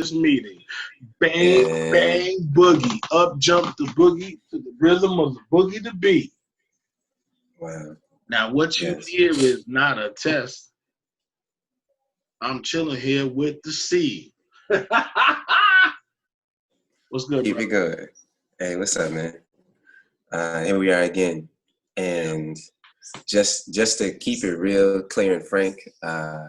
this meeting. Bang, And bang, boogie. Up jump the boogie to the rhythm of the boogie to beat. wow, Now, what you yes. hear is not a test. I'm chilling here with the C. What's good, Keep brother? it going. Hey, what's up, man? Here we are again. And just to keep it real, clear, and frank, I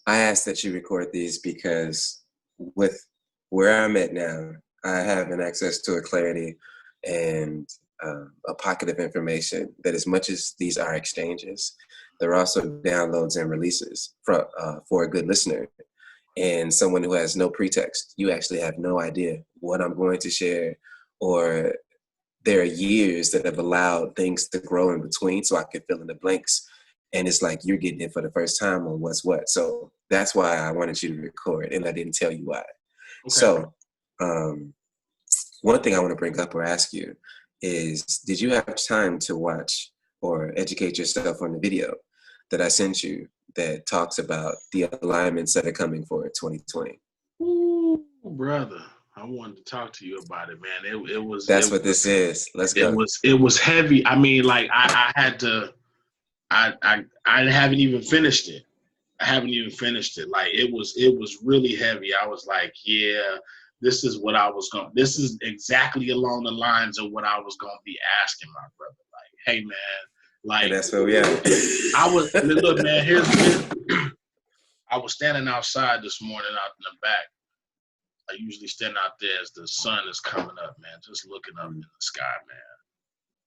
asked that you record these because with where I'm at now, I have an access to a clarity and a pocket of information that, as much as these are exchanges, they're also downloads and releases for a good listener and someone who has no pretext. You actually have no idea what I'm going to share, or there are years that have allowed things to grow in between so I could fill in the blanks. And it's like you're getting it for the first time on what's what. So that's why I wanted you to record, and I didn't tell you why. Okay. So one thing I want to bring up or ask you is, did you have time to watch or educate yourself on the video that I sent you that talks about the alignments that are coming for 2020? Ooh, brother, I wanted to talk to you about it, man. It was. That's what this is. Let's go. It was heavy. I mean, like I had to. I haven't even finished it. Like it was really heavy. I was like, yeah, this is what I was going. This is exactly along the lines of what I was going to be asking my brother. Like, hey, man, like, and that's where we are. Look, man. Here's I was standing outside this morning out in the back. I usually stand out there as the sun is coming up, man, just looking up in the sky, man.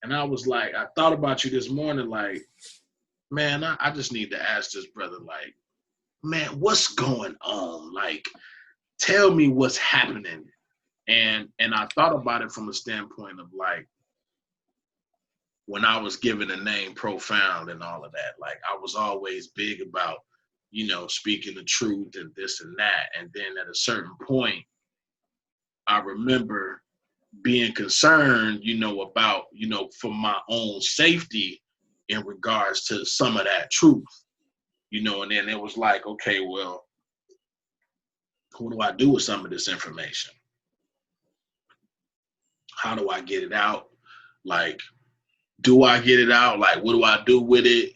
And I was like, I thought about you this morning, like, man, I just need to ask this brother, like, man, what's going on? Like, tell me what's happening. And I thought about it from a standpoint of, like, when I was given the name Profound and all of that, like, I was always big about, speaking the truth and this and that. And then at a certain point, I remember being concerned, about, for my own safety in regards to some of that truth, and then it was like, okay, well, what do I do with some of this information? How do I get it out? Like, do I get it out? Like, what do I do with it?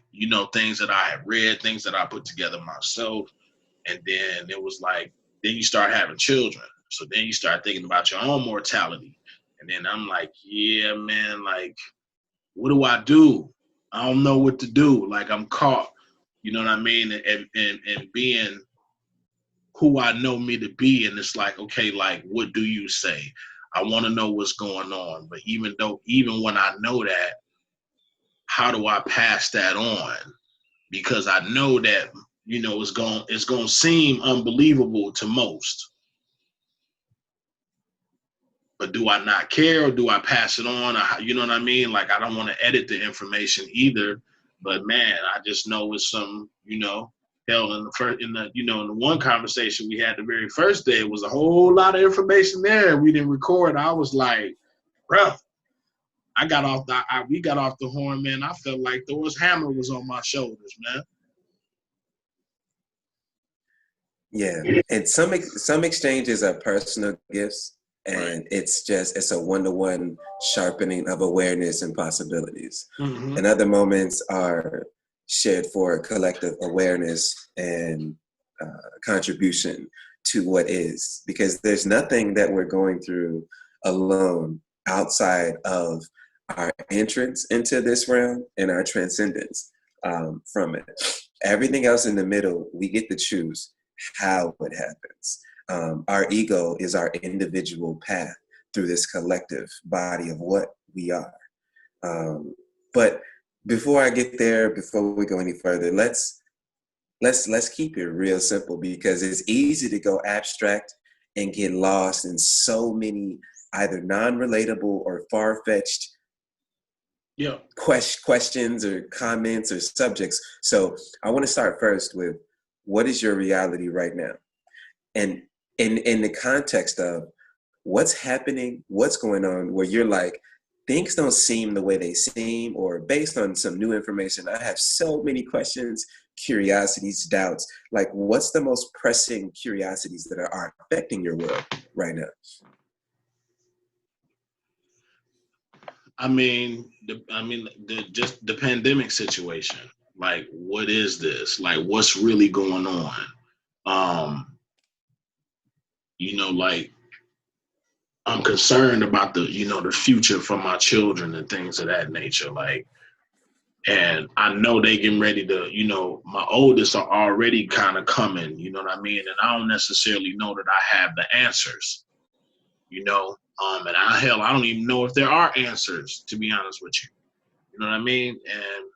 Things that I have read, things that I put together myself. And then it was like, then you start having children. So then you start thinking about your own mortality. And then I'm like, yeah, man, like, what do I do? I don't know what to do. Like, I'm caught, you know what I mean? And being who I know me to be. And it's like, okay, like, what do you say? I want to know what's going on. But even when I know that, how do I pass that on? Because I know that, it's going to seem unbelievable to most. But do I not care, or do I pass it on? You know what I mean? Like, I don't want to edit the information either. But man, I just know it's some, hell, in the one conversation we had the very first day, it was a whole lot of information there. We didn't record. I was like, bro, we got off the horn, man. I felt like Thor's hammer was on my shoulders, man. Yeah, and some exchanges are personal gifts. And Right. it's a one-to-one sharpening of awareness and possibilities. Mm-hmm. And other moments are shared for collective awareness and contribution to what is. Because there's nothing that we're going through alone outside of our entrance into this realm and our transcendence from it. Everything else in the middle, we get to choose how it happens. Our ego is our individual path through this collective body of what we are. But before I get there, before we go any further, let's keep it real simple, because it's easy to go abstract and get lost in so many either non-relatable or far-fetched questions or comments or subjects. So I want to start first with, what is your reality right now? And in the context of what's happening, what's going on, where you're like, things don't seem the way they seem, or based on some new information, I have so many questions. curiosities, doubts. Like, what's the most pressing curiosities that are affecting your world right now? Just the pandemic situation. Like, what is this? Like, what's really going on? Like, I'm concerned about the future for my children and things of that nature. Like, and I know they getting ready to, my oldest are already kind of coming, you know what I mean? And I don't necessarily know that I have the answers, and I don't even know if there are answers, to be honest with you. You know what I mean? And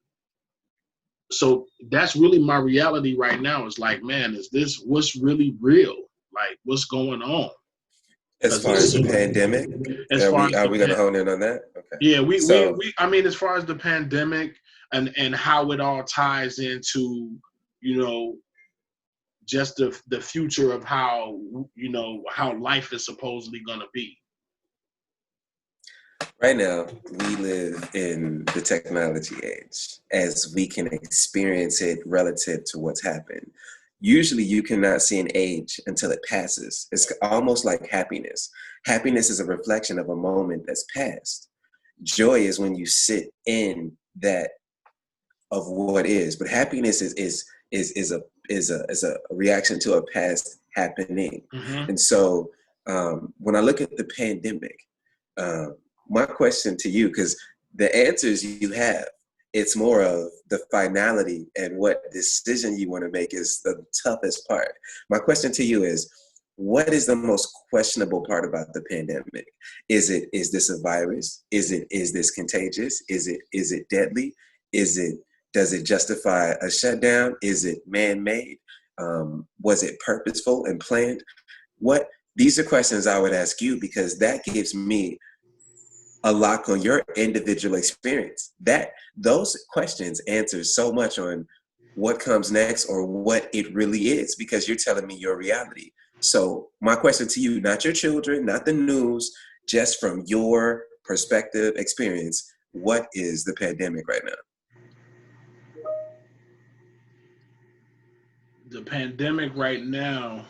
so that's really my reality right now. Is like, man, what's really real? Like, what's going on? As far as the pandemic, are we going to hone in on that? Okay. Yeah, as far as the pandemic and how it all ties into, just the future of how life is supposedly going to be. Right now, we live in the technology age, as we can experience it relative to what's happened. Usually you cannot see an age until it passes. It's almost like happiness. Happiness is a reflection of a moment that's passed. Joy is when you sit in that of what is, but happiness is a reaction to a past happening. Mm-hmm. And so when I look at the pandemic, my question to you, because the answers you have, it's more of the finality and what decision you want to make is the toughest part. My question to you is, what is the most questionable part about the pandemic? Is this a virus? Is this contagious? Is it deadly? Does it justify a shutdown? Is it man-made? Was it purposeful and planned? These are questions I would ask you, because that gives me a lock on your individual experience. Those questions answer so much on what comes next or what it really is, because you're telling me your reality. So my question to you, not your children, not the news, just from your perspective, experience, what is the pandemic right now? The pandemic right now,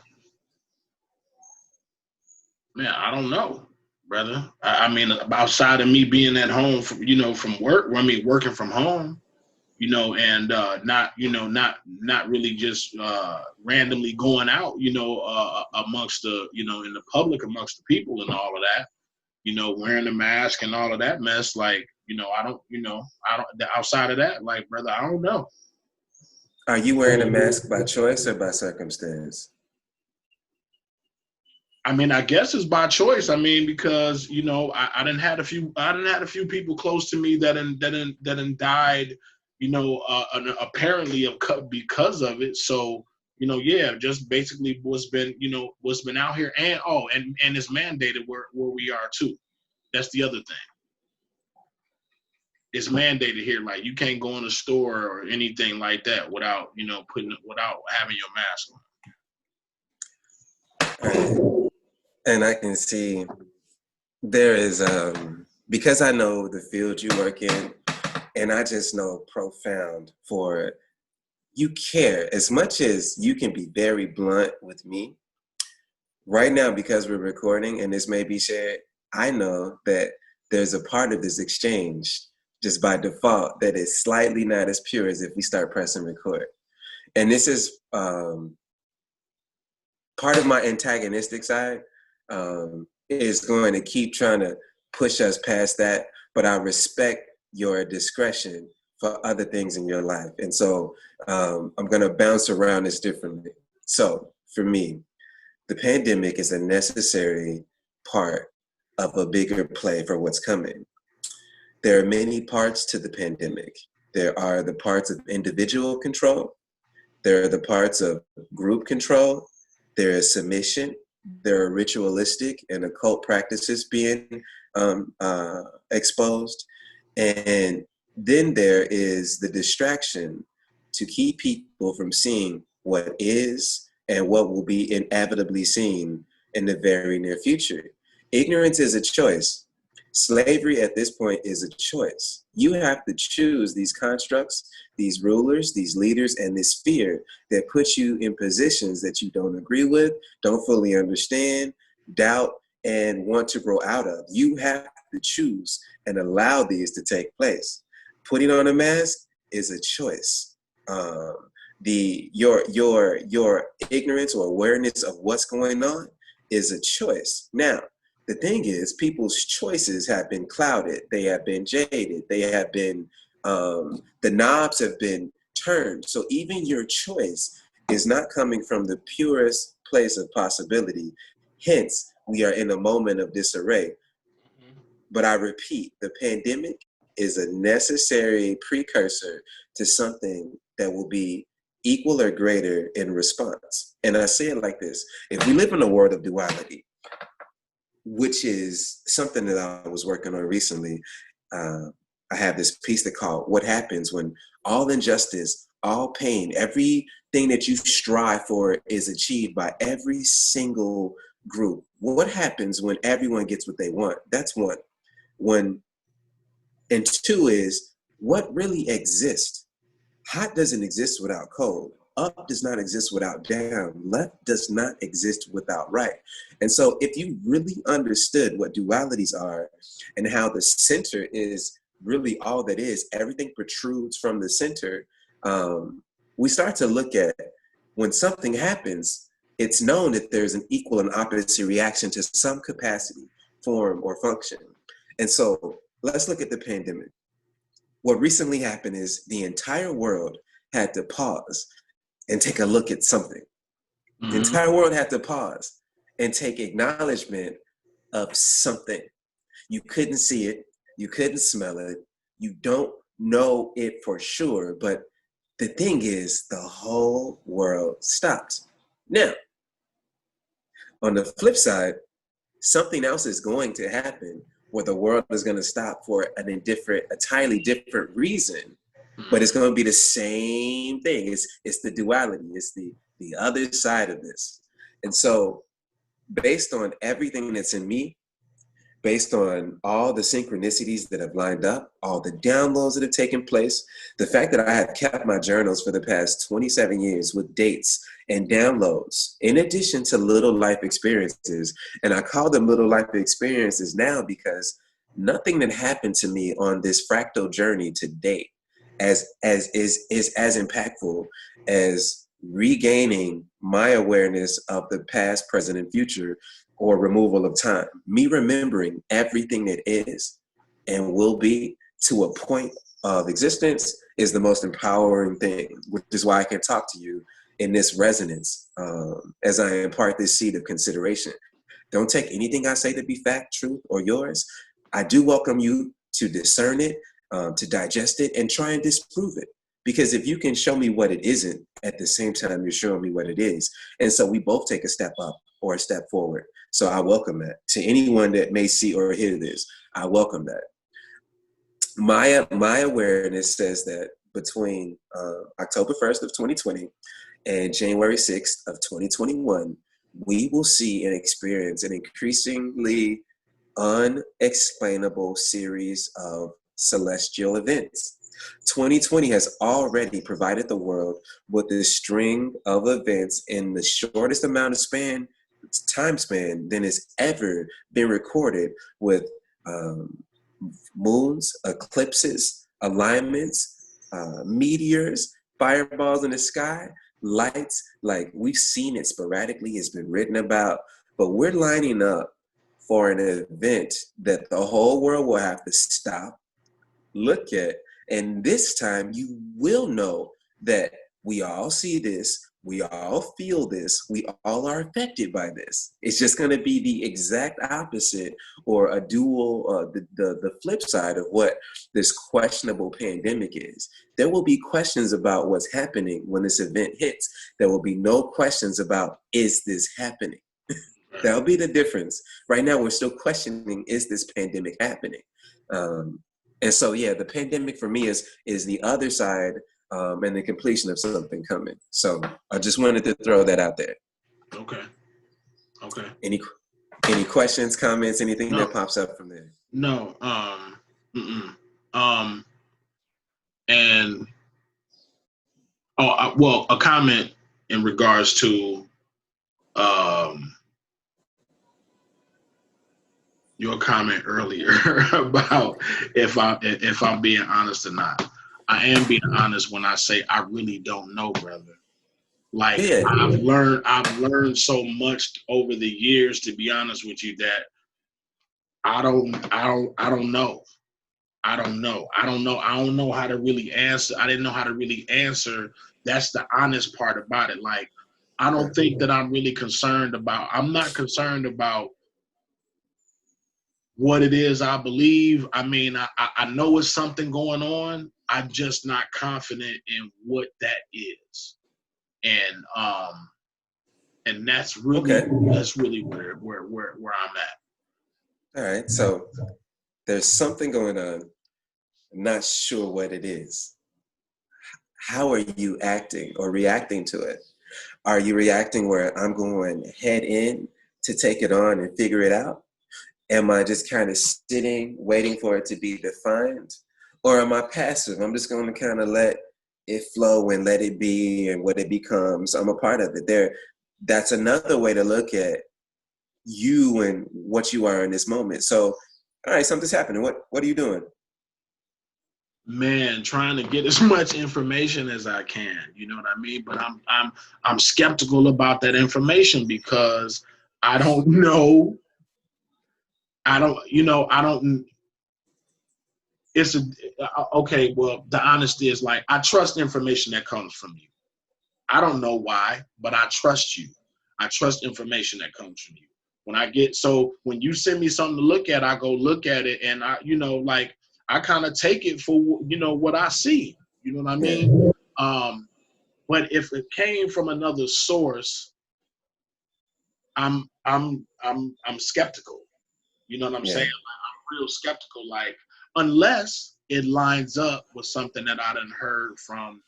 man, I don't know, brother. Outside of me being at home from work, working from home, and not really just randomly going out, amongst the, in the public, amongst the people and all of that, wearing the mask and all of that mess. Like, I don't, outside of that, like, brother, I don't know. Are you wearing a mask by choice or by circumstance? I guess it's by choice. Because I done had a few people close to me that died, apparently because of it. So just basically what's been out here, and it's mandated where we are too. That's the other thing. It's mandated here. Like, you can't go in a store or anything like that without having your mask on. And I can see there is, because I know the field you work in, and I just know profound for you care as much as you can be very blunt with me. Right now, because we're recording and this may be shared, I know that there's a part of this exchange just by default that is slightly not as pure as if we start pressing record. And this is part of my antagonistic side. Is going to keep trying to push us past that, but I respect your discretion for other things in your life. And so I'm going to bounce around this differently. So for me, the pandemic is a necessary part of a bigger play for what's coming. There are many parts to the pandemic. There are the parts of individual control. There are the parts of group control. There is submission. There are ritualistic and occult practices being exposed. And then there is the distraction to keep people from seeing what is and what will be inevitably seen in the very near future. Ignorance is a choice. Slavery at this point is a choice. You have to choose these constructs, these rulers, these leaders, and this fear that puts you in positions that you don't agree with, don't fully understand, doubt, and want to grow out of. You have to choose and allow these to take place. Putting on a mask is a choice. Your ignorance or awareness of what's going on is a choice. Now, the thing is, people's choices have been clouded. They have been jaded. They have been, the knobs have been turned. So even your choice is not coming from the purest place of possibility. Hence, we are in a moment of disarray. But I repeat, the pandemic is a necessary precursor to something that will be equal or greater in response. And I say it like this: if we live in a world of duality, which is something that I was working on recently. I have this piece that called "What Happens When All Injustice, All Pain, Everything That You Strive For is Achieved by Every Single Group." What happens when everyone gets what they want? That's one. And two is, what really exists? Hot doesn't exist without cold. Up does not exist without down. Left does not exist without right. And so if you really understood what dualities are and how the center is really all that is, everything protrudes from the center, we start to look at when something happens, it's known that there's an equal and opposite reaction to some capacity, form, or function. And so let's look at the pandemic. What recently happened is the entire world had to pause and take a look at something. The entire world had to pause and take acknowledgement of something. You couldn't see it, you couldn't smell it, you don't know it for sure, but the thing is, the whole world stopped. Now, on the flip side, something else is going to happen where the world is going to stop for an entirely different reason, but it's going to be the same thing. It's the duality. It's the other side of this. And so based on everything that's in me, based on all the synchronicities that have lined up, all the downloads that have taken place, the fact that I have kept my journals for the past 27 years with dates and downloads, in addition to little life experiences. And I call them little life experiences now because nothing that happened to me on this fractal journey to date is as impactful as regaining my awareness of the past, present, and future, or removal of time. Me remembering everything that is and will be to a point of existence is the most empowering thing, which is why I can talk to you in this resonance as I impart this seed of consideration. Don't take anything I say to be fact, truth, or yours. I do welcome you to discern it, to digest it, and try and disprove it. Because if you can show me what it isn't, at the same time, you're showing me what it is. And so we both take a step up or a step forward. So I welcome that. To anyone that may see or hear this, I welcome that. My awareness says that between October 1st of 2020 and January 6th of 2021, we will see and experience an increasingly unexplainable series of celestial events. 2020 has already provided the world with a string of events in the shortest amount of time span than has ever been recorded, with moons, eclipses, alignments, meteors, fireballs in the sky, lights. Like, we've seen it sporadically, it's been written about, but we're lining up for an event that the whole world will have to stop, look at, and this time you will know that we all see this, we all feel this, we all are affected by this. It's just going to be the exact opposite, or a dual, the flip side of what this questionable pandemic is. There will be questions about what's happening when this event hits. There will be no questions about, is this happening? That'll be the difference. Right now, we're still questioning, is this pandemic happening? And so, yeah, the pandemic for me is the other side, and the completion of something coming. So I just wanted to throw that out there. Okay. Any questions, comments, anything No. that pops up from there? No. Mm-mm. Um. And well, a comment in regards to um your comment earlier about if I'm being honest or not. I am being honest when I say I really don't know, brother. Like Yeah. I've learned so much over the years, to be honest with you, that I don't know. I don't know. I don't know. I don't know how to really answer. I didn't know how to really answer. That's the honest part about it. Like, I don't think that I'm not concerned about what it is I believe. I mean, I know it's something going on. I'm just not confident in what that is. And that's really Okay. where I'm at. All right. So there's something going on. I'm not sure what it is. How are you acting or reacting to it? Are you reacting where I'm going head in to take it on and figure it out? Am I just kind of sitting, waiting for it to be defined? Or am I passive? I'm just going to kind of let it flow and let it be, and what it becomes, I'm a part of it. That's another way to look at you and what you are in this moment. So, all right, something's happening. What are you doing? Man, trying to get as much information as I can. You know what I mean? But I'm skeptical about that information because I don't know. I don't. You know. I don't. It's a okay. Well, the honesty is like I trust information that comes from you. I don't know why, but I trust you. I trust information that comes from you. When you send me something to look at, I go look at it, and like I kind of take it for what I see. You know what I Yeah. mean? But if it came from another source, I'm skeptical. You know what I'm saying? Yeah. Like, I'm real skeptical. Like, unless it lines up with something that I done heard from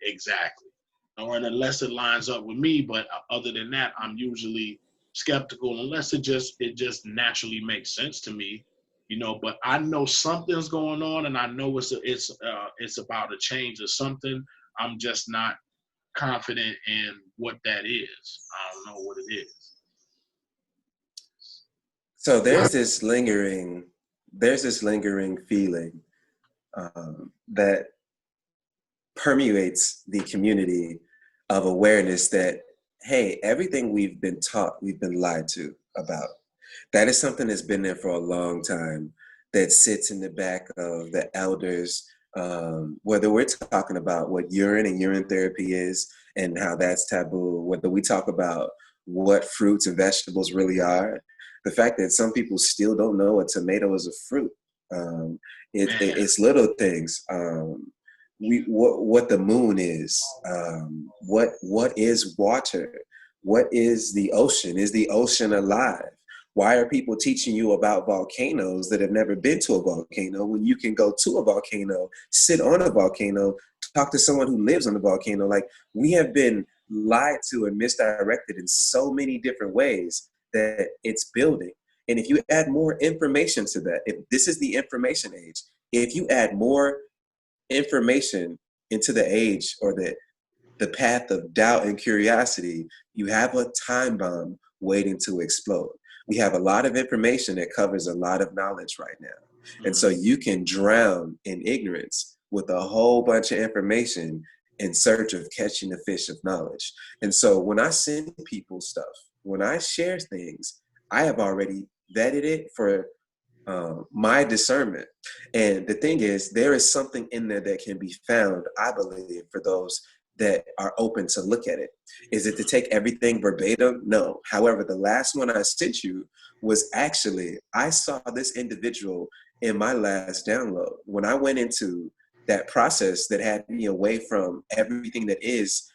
exactly, or unless it lines up with me. But other than that, I'm usually skeptical unless it just naturally makes sense to me. But I know something's going on, and I know it's about a change or something. I'm just not confident in what that is. I don't know what it is. So there's this lingering feeling that permeates the community of awareness that, hey, everything we've been taught, we've been lied to about. That is something that's been there for a long time, that sits in the back of the elders. Whether we're talking about what urine and urine therapy is and how that's taboo, whether we talk about what fruits and vegetables really are, the fact that some people still don't know a tomato is a fruit. Um, Man, it's little things. What the moon is, what is water, what is the ocean? Is the ocean alive? Why are people teaching you about volcanoes that have never been to a volcano when you can go to a volcano, sit on a volcano, talk to someone who lives on a volcano? Like, we have been lied to and misdirected in so many different ways that it's building. And if you add more information to that, if this is the information age, if you add more information into the age or the path of doubt and curiosity, you have a time bomb waiting to explode. We have a lot of information that covers a lot of knowledge right now. And so mm-hmm. you can drown in ignorance with a whole bunch of information in search of catching the fish of knowledge. And so when I send people stuff, when I share things, I have already vetted it for my discernment. And the thing is, there is something in there that can be found, I believe, for those that are open to look at it. Is it to take everything verbatim? No. However, the last one I sent you was actually, I saw this individual in my last download. When I went into that process that had me away from everything that is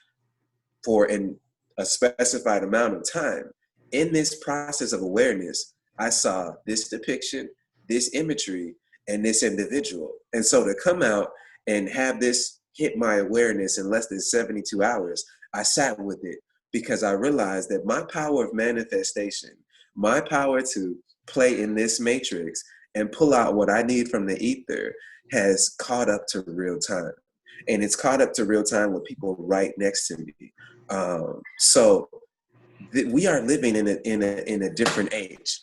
for a specified amount of time, in this process of awareness, I saw this depiction, this imagery, and this individual. And so to come out and have this hit my awareness in less than 72 hours, I sat with it because I realized that my power of manifestation, my power to play in this matrix and pull out what I need from the ether has caught up to real time. And it's caught up to real time with people right next to me. So we are living in a different age.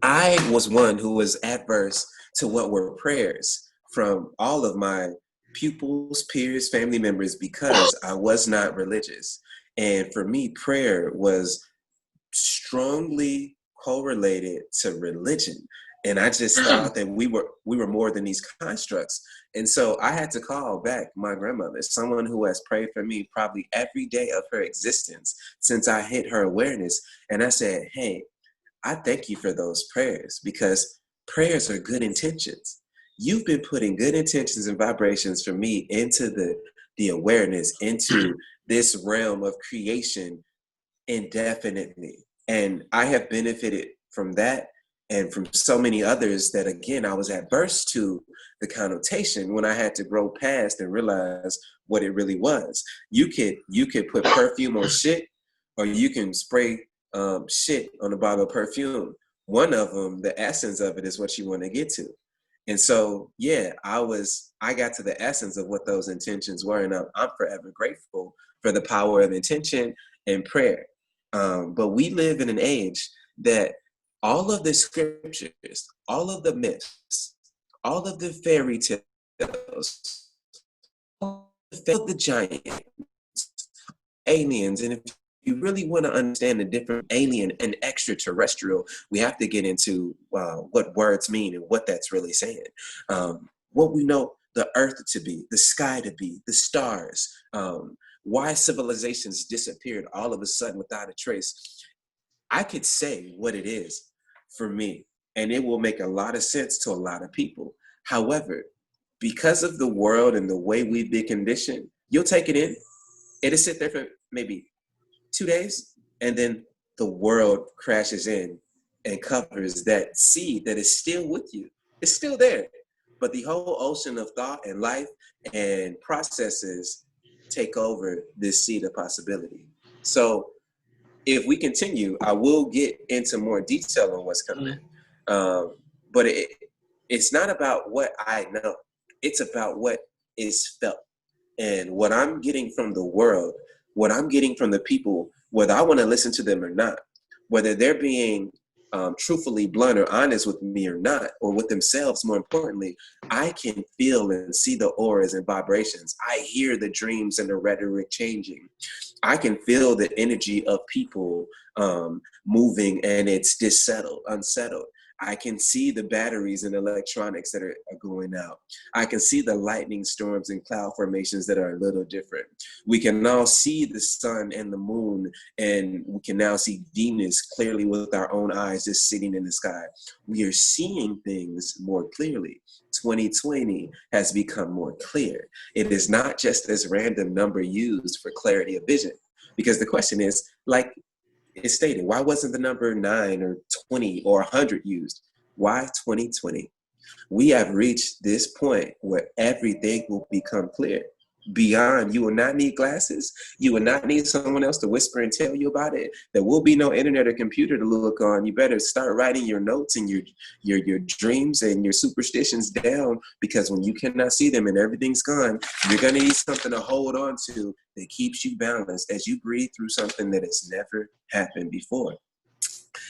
I was one who was adverse to what were prayers from all of my pupils, peers, family members, because I was not religious. And for me, prayer was strongly correlated to religion. And I just thought that we were more than these constructs. And so I had to call back my grandmother, someone who has prayed for me probably every day of her existence since I hit her awareness. And I said, hey, I thank you for those prayers, because prayers are good intentions. You've been putting good intentions and vibrations for me into the awareness, into this realm of creation indefinitely. And I have benefited from that and from so many others that, again, I was adverse to the connotation when I had to grow past and realize what it really was. You could put perfume on shit, or you can spray shit on a bottle of perfume. One of them, the essence of it is what you want to get to. And so, yeah, I got to the essence of what those intentions were, and I'm forever grateful for the power of intention and prayer. But we live in an age that all of the scriptures, all of the myths, all of the fairy tales, all of the giants, aliens, and if you really want to understand the difference alien and extraterrestrial, we have to get into what words mean and what that's really saying. What we know the earth to be, the sky to be, the stars, why civilizations disappeared all of a sudden without a trace. I could say what it is for me, and it will make a lot of sense to a lot of people. However, because of the world and the way we've been conditioned, you'll take it in, it'll sit there for maybe 2 days, and then the world crashes in and covers that seed that is still with you. It's still there, but the whole ocean of thought and life and processes take over this seed of possibility. So if we continue, I will get into more detail on what's coming. But it's not about what I know. It's about what is felt. And what I'm getting from the world, what I'm getting from the people, whether I want to listen to them or not, whether they're being truthfully blunt or honest with me or not, or with themselves, more importantly, I can feel and see the auras and vibrations. I hear the dreams and the rhetoric changing. I can feel the energy of people moving, and it's unsettled. I can see the batteries and electronics that are going out. I can see the lightning storms and cloud formations that are a little different. We can now see the sun and the moon, and we can now see Venus clearly with our own eyes just sitting in the sky. We are seeing things more clearly. 2020 has become more clear. It is not just this random number used for clarity of vision. Because the question is, like, it's stated, why wasn't the number 9 or 20 or 100 used? Why 2020? We have reached this point where everything will become clear. Beyond, you will not need glasses. You will not need someone else to whisper and tell you about it. There will be no internet or computer to look on. You better start writing your notes and your dreams and your superstitions down, because when you cannot see them and everything's gone, you're going to need something to hold on to that keeps you balanced as you breathe through something that has never happened before.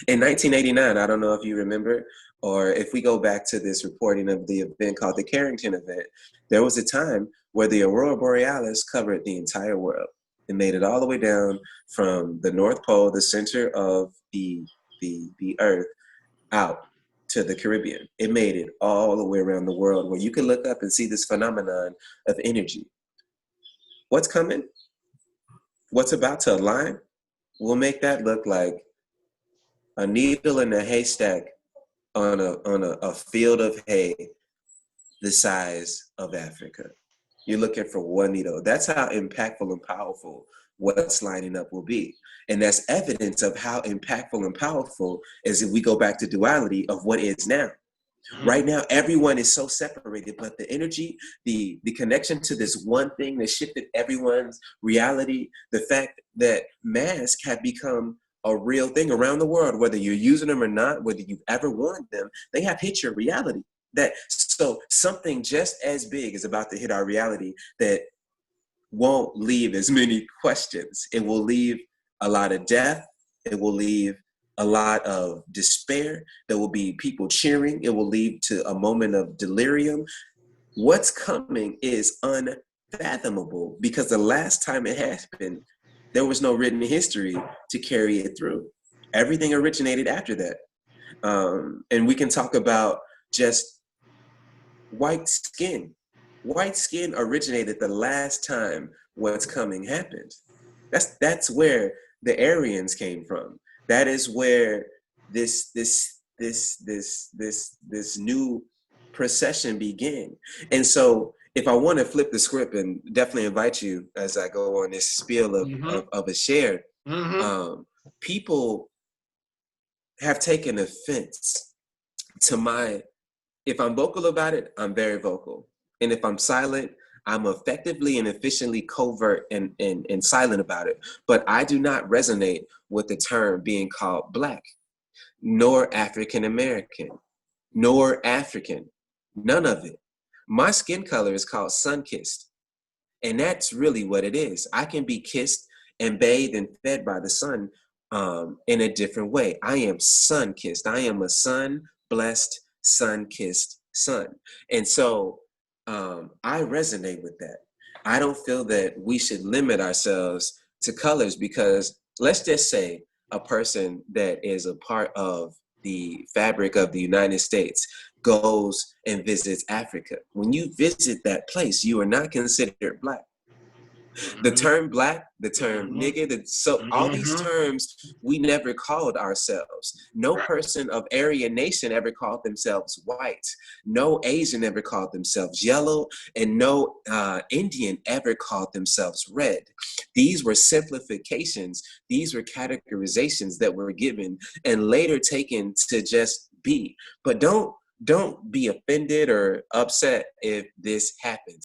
In 1989, I don't know if you remember, or if we go back to this reporting of the event called the Carrington event, there was a time where the Aurora Borealis covered the entire world. It made it all the way down from the North Pole, the center of the Earth, out to the Caribbean. It made it all the way around the world, where you can look up and see this phenomenon of energy. What's coming? What's about to align? We'll make that look like a needle in a haystack on a field of hay the size of Africa. You're looking for one needle. That's how impactful and powerful what's lining up will be. And that's evidence of how impactful and powerful is, if we go back to duality of what is now. Right now, everyone is so separated, but the energy, the connection to this one thing that shifted everyone's reality, the fact that masks have become a real thing around the world, whether you're using them or not, whether you've ever worn them, they have hit your reality. So something just as big is about to hit our reality that won't leave as many questions. It will leave a lot of death. It will leave a lot of despair. There will be people cheering. It will lead to a moment of delirium. What's coming is unfathomable because the last time it happened, there was no written history to carry it through. Everything originated after that. And we can talk about just white skin. White skin originated the last time what's coming happened. That's where the Aryans came from. That is where this new procession began. And so if I want to flip the script and definitely invite you as I go on this spiel of a share, people have taken offense to my, if I'm vocal about it, I'm very vocal. And if I'm silent, I'm effectively and efficiently covert and silent about it. But I do not resonate with the term being called Black, nor African American, nor African, none of it. My skin color is called sun-kissed. And that's really what it is. I can be kissed and bathed and fed by the sun in a different way. I am sun-kissed. I am a sun-blessed, sun-kissed son. And so I resonate with that. I don't feel that we should limit ourselves to colors because let's just say a person that is a part of the fabric of the United States goes and visits Africa. When you visit that place, you are not considered Black. The term Black, the term nigga, all these terms we never called ourselves. No person of Aryan nation ever called themselves white. No Asian ever called themselves yellow, and no Indian ever called themselves red. These were simplifications. These were categorizations that were given and later taken to just be. But don't be offended or upset if this happens.